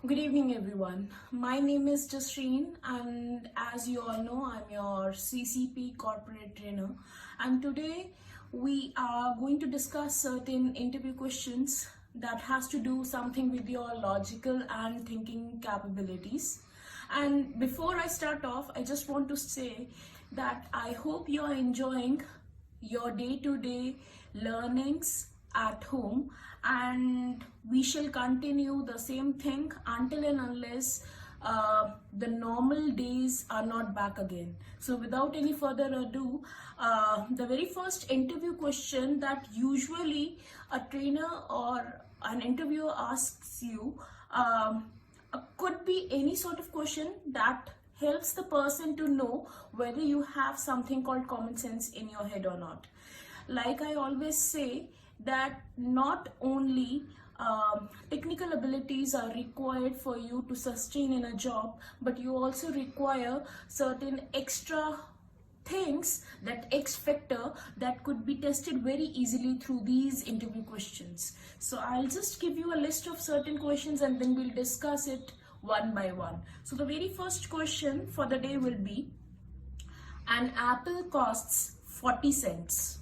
Good evening, everyone. My name is Jasreen, and as you all know, I'm your CCP corporate trainer. And today we are going to discuss certain interview questions that has to do something with your logical and thinking capabilities. And before I start off, I just want to say that I hope you are enjoying your day-to-day learnings at home, and we shall continue the same thing until and unless the normal days are not back again. So without any further ado, the very first interview question that usually a trainer or an interviewer asks you could be any sort of question that helps the person to know whether you have something called common sense in your head or not. Like I always say, that not only technical abilities are required for you to sustain in a job, but you also require certain extra things, that X factor that could be tested very easily through these interview questions. So I'll just give you a list of certain questions and then we'll discuss it one by one. So the very first question for the day will be, an apple costs 40 cents.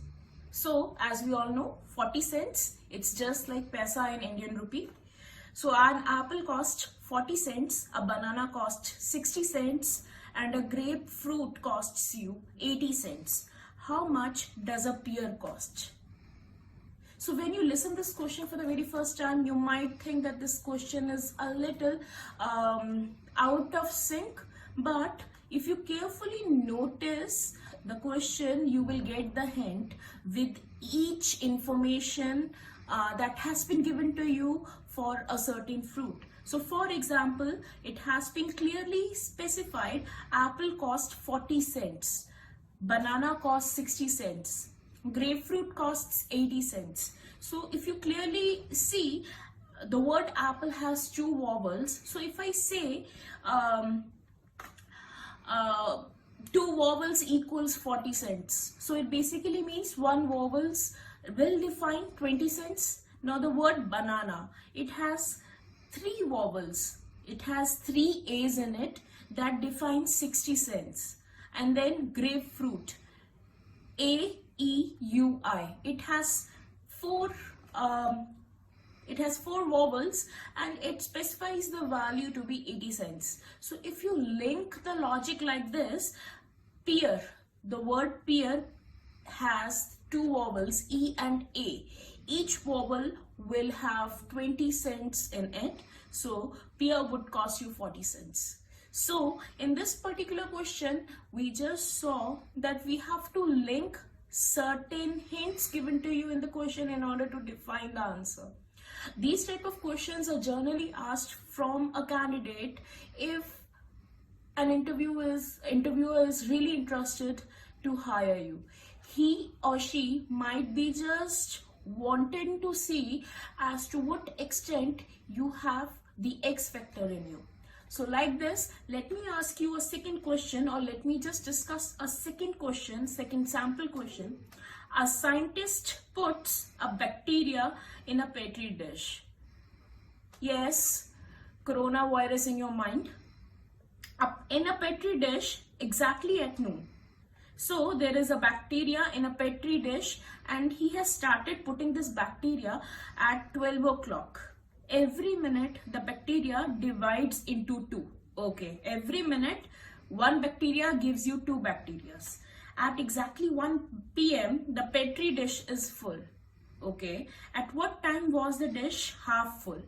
So as we all know, 40 cents, it's just like paisa in Indian rupee. So an apple costs 40 cents, a banana costs 60 cents, and a grapefruit costs you 80 cents. How much does a pear cost? So when you listen this question for the very first time, you might think that this question is a little out of sync, but if you carefully notice the question, you will get the hint with each information that has been given to you for a certain fruit. So for example, it has been clearly specified apple cost 40 cents, banana costs 60 cents, grapefruit costs 80 cents. So if you clearly see, the word apple has two vowels. So if I say two vowels equals 40 cents, so it basically means one vowels will define 20 cents. Now the word banana, it has three vowels, it has three A's in it, that defines 60 cents. And then grapefruit, A-E-U-I, it has four vowels and it specifies the value to be 80 cents. So if you link the logic like this, pear, the word pear has two vowels, E and A. Each vowel will have 20 cents in it. So pear would cost you 40 cents. So in this particular question, we just saw that we have to link certain hints given to you in the question in order to define the answer. These type of questions are generally asked from a candidate if an interviewer is really interested to hire you. He or she might be just wanting to see as to what extent you have the X factor in you. So like this, let me ask you a second question, or let me just discuss a second question, second sample question. A scientist puts a bacteria in a petri dish. Yes, coronavirus in your mind. In a petri dish exactly at noon. So there is a bacteria in a petri dish and he has started putting this bacteria at 12 o'clock. Every minute the bacteria divides into two. Okay, every minute one bacteria gives you two bacteria. At exactly 1 p.m. the petri dish is full. Okay, at what time was the dish half full?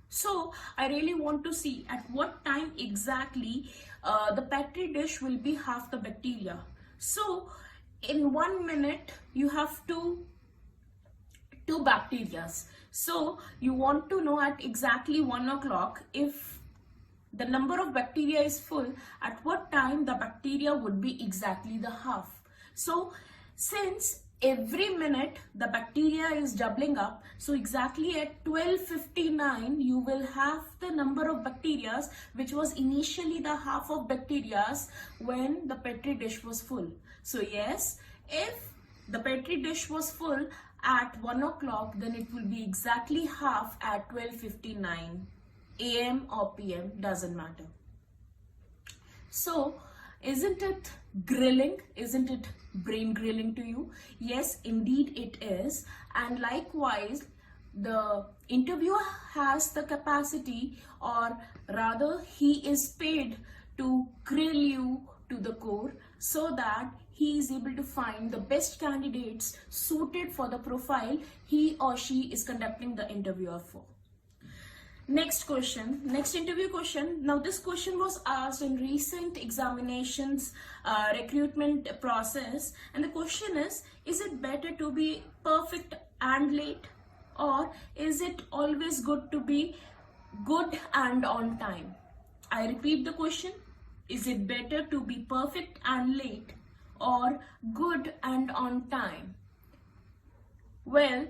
So I really want to see at what time exactly the petri dish will be half the bacteria. So in 1 minute you have two bacteria. So you want to know at exactly 1 o'clock if the number of bacteria is full, at what time the bacteria would be exactly the half. So since every minute the bacteria is doubling up, so exactly at 12:59 you will have the number of bacteria which was initially the half of bacteria when the petri dish was full. So yes, if the petri dish was full at 1 o'clock, then it will be exactly half at 12:59. AM or PM, doesn't matter. So, isn't it grilling? Isn't it brain grilling to you? Yes, indeed it is. And likewise, the interviewer has the capacity, or rather, he is paid to grill you to the core so that he is able to find the best candidates suited for the profile he or she is conducting the interview for. Next question, next interview question. Now this question was asked in recent examinations recruitment process, and the question is it better to be perfect and late, or is it always good to be good and on time? I repeat the question, is it better to be perfect and late or good and on time? Well,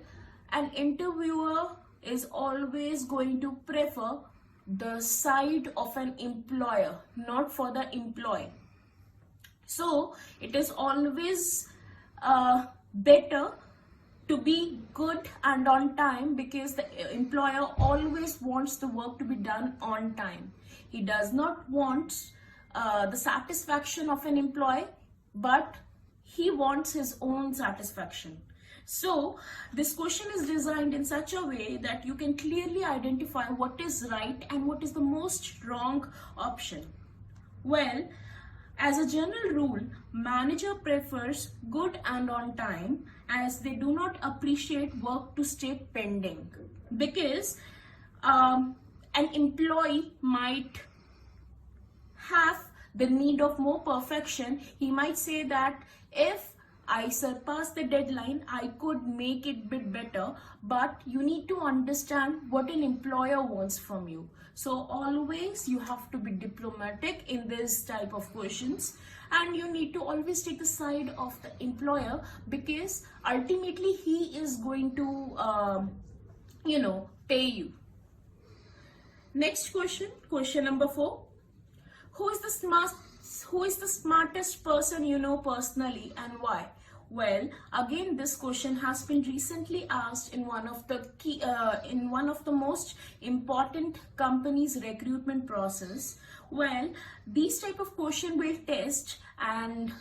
an interviewer is always going to prefer the side of an employer, not for the employee. So it is always better to be good and on time, because the employer always wants the work to be done on time. He does not want the satisfaction of an employee, but he wants his own satisfaction. So this question is designed in such a way that you can clearly identify what is right and what is the most wrong option. Well, as a general rule, manager prefers good and on time, as they do not appreciate work to stay pending, because an employee might have the need of more perfection. He might say that if I surpass the deadline, I could make it bit better, but you need to understand what an employer wants from you. So always you have to be diplomatic in this type of questions, and you need to always take the side of the employer, because ultimately he is going to, pay you. Next question, question number 4. Who is the smartest person you know personally, and why? Well, again, this question has been recently asked in one of the most important companies' recruitment process. Well, these type of question will test and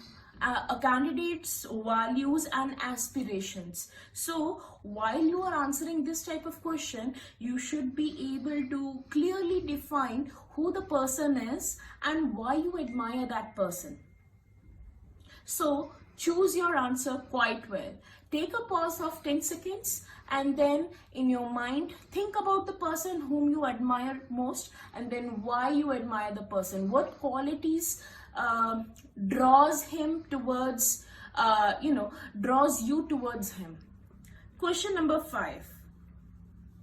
a candidate's values and aspirations. So while you are answering this type of question, you should be able to clearly define who the person is and why you admire that person. So choose your answer quite well. Take a pause of 10 seconds, and then in your mind think about the person whom you admire most, and then why you admire the person. What qualities draws him towards, draws you towards him. Question number 5.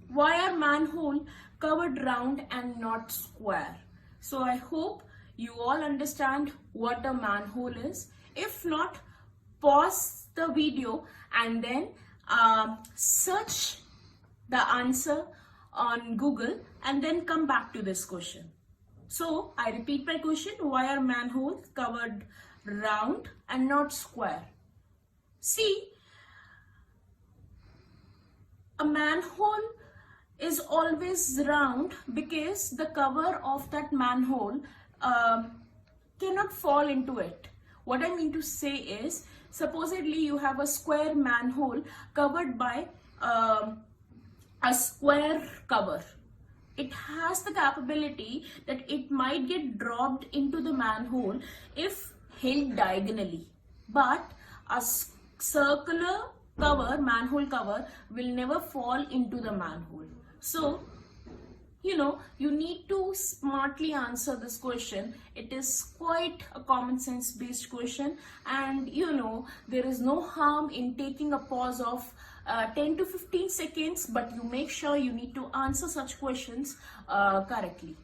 Why are manhole covered round and not square? So I hope you all understand what a manhole is. If not, pause the video and then search the answer on Google and then come back to this question. So I repeat my question, why are manholes covered round and not square? See, a manhole is always round because the cover of that manhole cannot fall into it. What I mean to say is, supposedly you have a square manhole covered by a square cover. It has the capability that it might get dropped into the manhole if held diagonally, but a circular cover, manhole cover, will never fall into the manhole. So you need to smartly answer this question. It is quite a common sense based question, and there is no harm in taking a pause of 10 to 15 seconds, but you make sure you need to answer such questions correctly.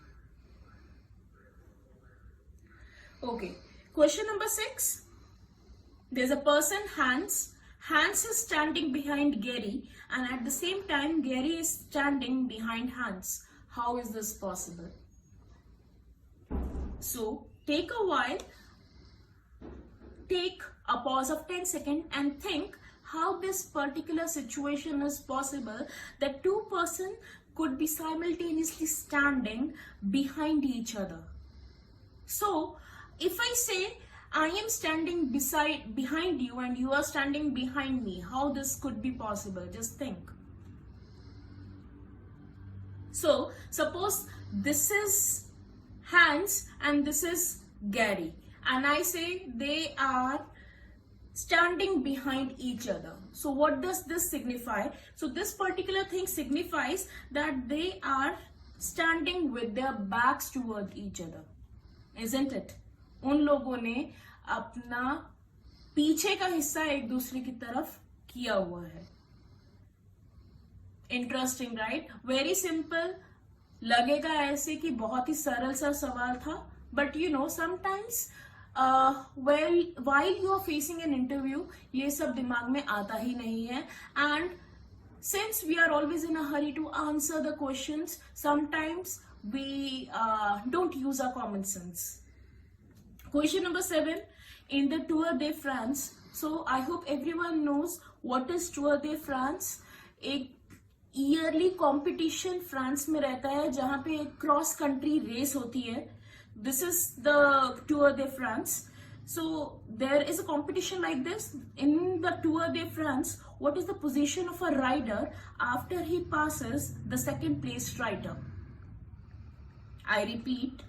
Okay, question number 6. There's a person, Hans. Hans is standing behind Gary, and at the same time Gary is standing behind Hans. How is this possible? So take a while, take a pause of 10 seconds and think how this particular situation is possible, that two persons could be simultaneously standing behind each other. So if I say I am standing behind you and you are standing behind me, how this could be possible? Just think. So suppose this is Hans and this is Gary, and I say they are standing behind each other. So what does this signify? So this particular thing signifies that they are standing with their backs toward each other, isn't it? उन लोगों ने अपना पीछे का हिस्सा एक दूसरे की तरफ किया हुआ है. Interesting, right? Very simple. लगेगा ऐसे कि बहुत ही सरल सा सवाल था, but you know sometimes while you are facing an interview, ये सब दिमाग में आता ही नहीं है. And since we are always in a hurry to answer the questions, sometimes we don't use our common sense. Question number 7, in the Tour de France. So I hope everyone knows what is Tour de France. एक yearly competition France में रहता है जहां पे एक cross country race होती है. This is the Tour de France. So there is a competition like this. In the Tour de France, what is the position of a rider after he passes the second place rider? I repeat,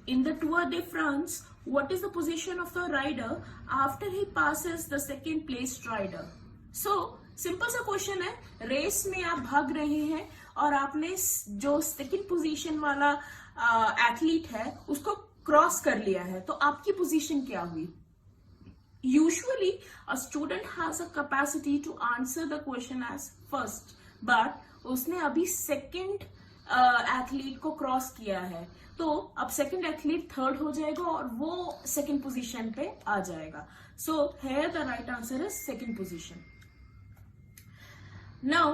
in the Tour de France, what is the position of the rider after he passes the second place rider? So simple सा question है. Race में आप भाग रहे हैं और आपने जो सेकंड पोजीशन वाला एथलीट है उसको क्रॉस कर लिया है, तो आपकी पोजीशन क्या हुई? Usually a student has a capacity to answer the question as first, but उसने अभी सेकंड एथलीट को क्रॉस किया है, तो अब सेकंड एथलीट थर्ड हो जाएगा और वो सेकंड पोजीशन पे आ जाएगा. So here the right answer is second position. Now,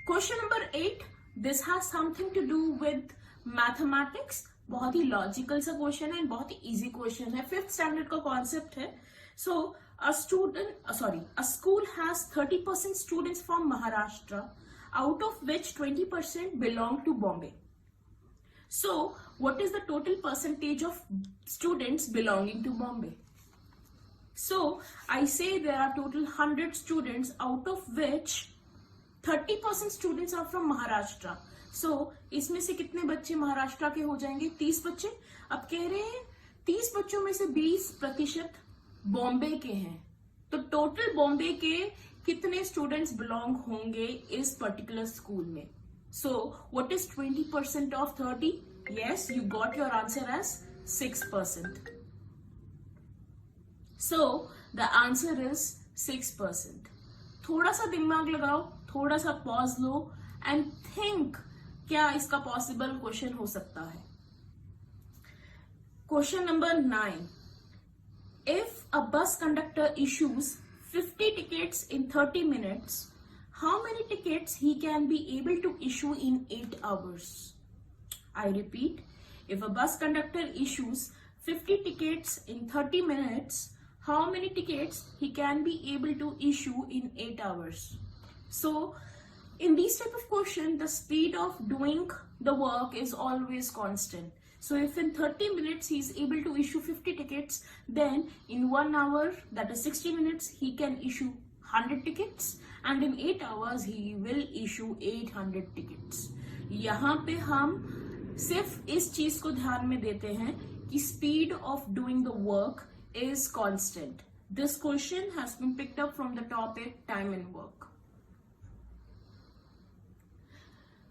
question number 8. This has something to do with mathematics. बहुत ही लॉजिकल सा क्वेश्चन है, बहुत ही इजी क्वेश्चन है. 5th स्टैंडर्ड का कॉन्सेप्ट है. So, a school has 30% students from Maharashtra, out of which 20% belong to Bombay. So, what is the total percentage of students belonging to Bombay? So I say there are total 100 students, out of which 30% students are from Maharashtra. So इसमें से कितने बच्चे महाराष्ट्र के हो जाएंगे? 30 बच्चे. अब कह रहे हैं 30 बच्चों में से 20% बॉम्बे के हैं, तो टोटल बॉम्बे के कितने स्टूडेंट्स बिलोंग होंगे इस पर्टिकुलर स्कूल में? So what is 20% of 30? Yes, you got your answer as 6%. So the answer is 6%. थोड़ा सा दिमाग लगाओ, थोड़ा सा पॉज लो एंड थिंक क्या इसका पॉसिबल क्वेश्चन हो सकता है. Question number 9. If a bus conductor issues 50 tickets in 30 minutes, how many tickets he can be able to issue in 8 hours? I repeat, if a bus conductor issues 50 tickets in 30 minutes, how many tickets he can be able to issue in 8 hours? So in these type of question, the speed of doing the work is always constant. So if in 30 minutes he is able to issue 50 tickets, then in 1 hour, that is 60 minutes, he can issue 100 tickets, and in 8 hours he will issue 800 tickets. यहाँ पे हम सिर्फ इस चीज को ध्यान में देते हैं कि speed of doing the work is constant. This question has been picked up from the topic time and work.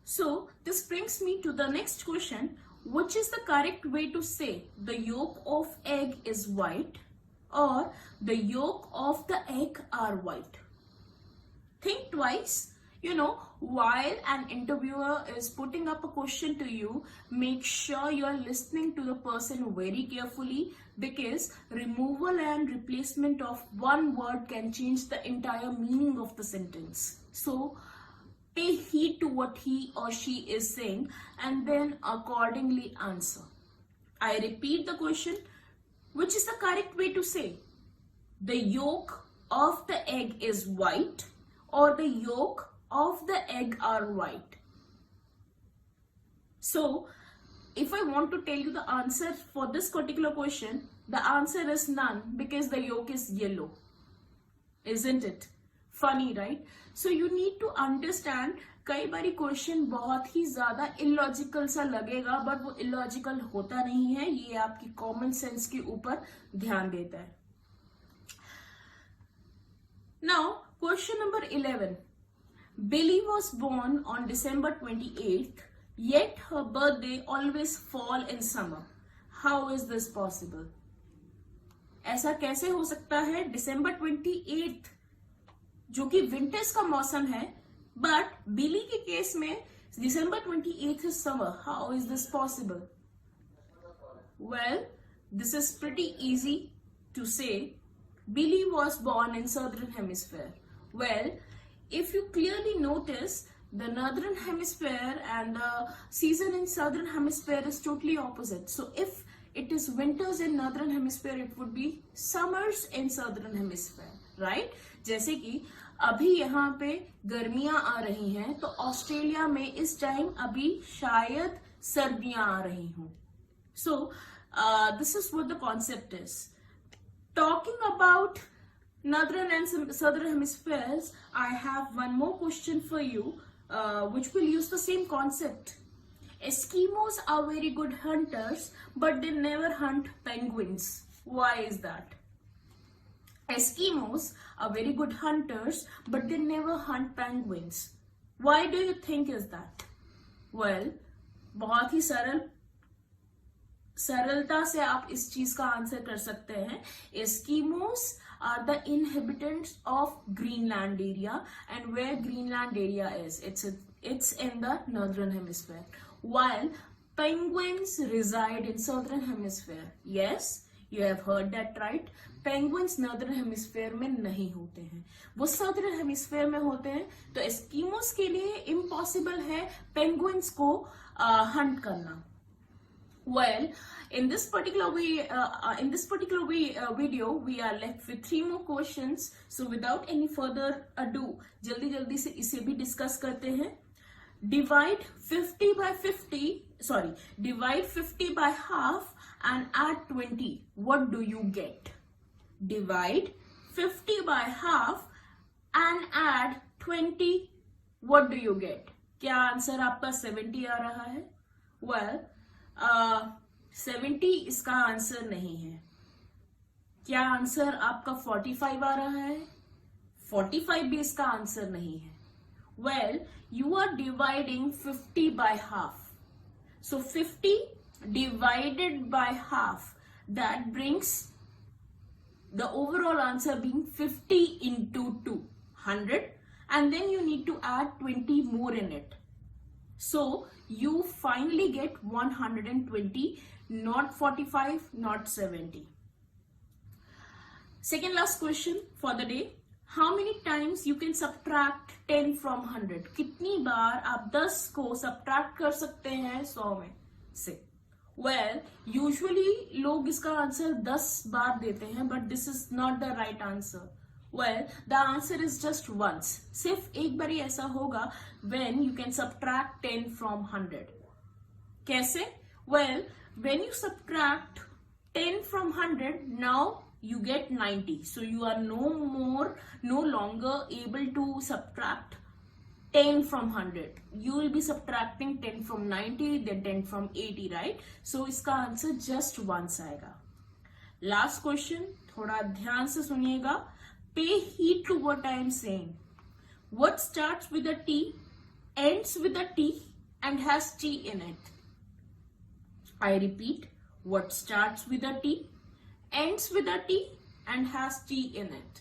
So this brings me to the next question. Which is the correct way to say the yolk of egg is white or the yolk of the egg are white? Think twice. You know, while an interviewer is putting up a question to you, make sure you are listening to the person very carefully, because removal and replacement of one word can change the entire meaning of the sentence. So pay heed to what he or she is saying and then accordingly answer. I repeat the question. Which is the correct way to say the yolk of the egg is white or the yolk of the egg are white? So if I want to tell you the answer for this particular question, the answer is none, because the yolk is yellow. Isn't it funny, right? So you need to understand, कई बारी question बहुत ही ज्यादा illogical सा लगेगा, but वो illogical होता नहीं है, ये आपकी कॉमन सेंस के ऊपर ध्यान देता है. Now question number 11. Billy was born on December 28th, yet her birthday always fall in summer. How is this possible? ऐसा कैसे हो सकता है? December 28th जो कि विंटर्स का मौसम है, बट बिली के केस में December 28th is summer. How is this possible? Well, this is pretty easy to say. Billy was born in Southern Hemisphere. Well, if you clearly notice, the Northern Hemisphere and the season in Southern Hemisphere is totally opposite. So if it is winters in Northern Hemisphere, it would be summers in Southern Hemisphere, right? जैसे कि अभी यहाँ पे गर्मियां आ रही हैं, तो Australia में इस टाइम अभी शायद सर्दियां आ रही हों. So this is what the concept is. Talking about Northern and Southern Hemispheres, I have one more question for you, which will use the same concept. Eskimos are very good hunters, but they never hunt penguins. Why is that? Eskimos are very good hunters, but they never hunt penguins. Why do you think is that? Well, बहुत ही सरलता से आप इस चीज का answer कर सकते हैं. Eskimos are the inhabitants of Greenland area, and where Greenland area is, it's in the Northern Hemisphere, while penguins reside in Southern Hemisphere. Yes, you have heard that right. Penguins Northern Hemisphere में नहीं होते हैं, वो Southern Hemisphere में होते हैं. तो एस्कीमोस के लिए इम्पॉसिबल है penguins को hunt करना. Well, in this particular video, we are left with 3 more questions. So without any further ado, जल्दी से इसे भी डिस्कस करते हैं. Divide 50 by half and add 20. What do you get? Divide 50 by half and add 20. What do you get? क्या answer आपका 70 आ रहा है? Well, 70 इसका आंसर नहीं है. क्या आंसर आपका 45 आ रहा है? 45 भी इसका आंसर नहीं है. Well, you are dividing 50 by half. So 50 divided by half, that brings the overall answer being 50 into 2, 100, and then you need to add 20 more in it. So you finally get 120, not 45, not 70. Second last question for the day. How many times you can subtract 10 from 100? कितनी बार आप 10 को subtract कर सकते हैं 100 में से? Well, usually लोग इसका आंसर 10 बार देते हैं, but this is not the right answer. Well, the answer is just once. सिर्फ एक बार ही ऐसा होगा when you can subtract 10 from 100. कैसे? Well, when you subtract 10 from 100, now you get 90. So you are no longer able to subtract 10 from 100. You will be subtracting 10 from 90, then 10 from 80, right? So इसका answer just once आएगा. Last question, थोड़ा ध्यान से सुनिएगा. Pay heed to what I am saying. What starts with a T, ends with a T, and has T in it? I repeat, what starts with a T, ends with a T, and has T in it?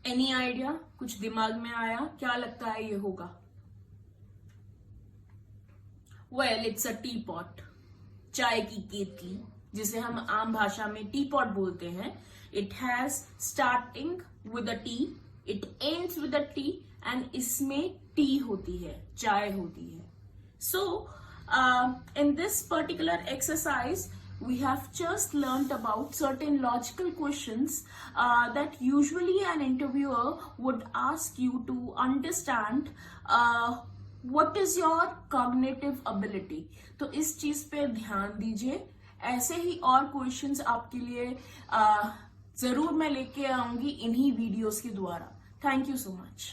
Any idea? कुछ दिमाग में आया? क्या लगता है ये होगा? Well, it's a teapot. चाय की केतली, जिसे हम आम भाषा में teapot बोलते हैं. It has starting with a T, it ends with a T, and इसमें tea होती है, चाय होती है. So, in this particular exercise, we have just learnt about certain logical questions that usually an interviewer would ask you to understand what is your cognitive ability. तो इस चीज पे ध्यान दीजिए. ऐसे ही और क्वेश्चंस आपके लिए जरूर मैं लेके आऊंगी इन्हीं वीडियोस के द्वारा. Thank you so much.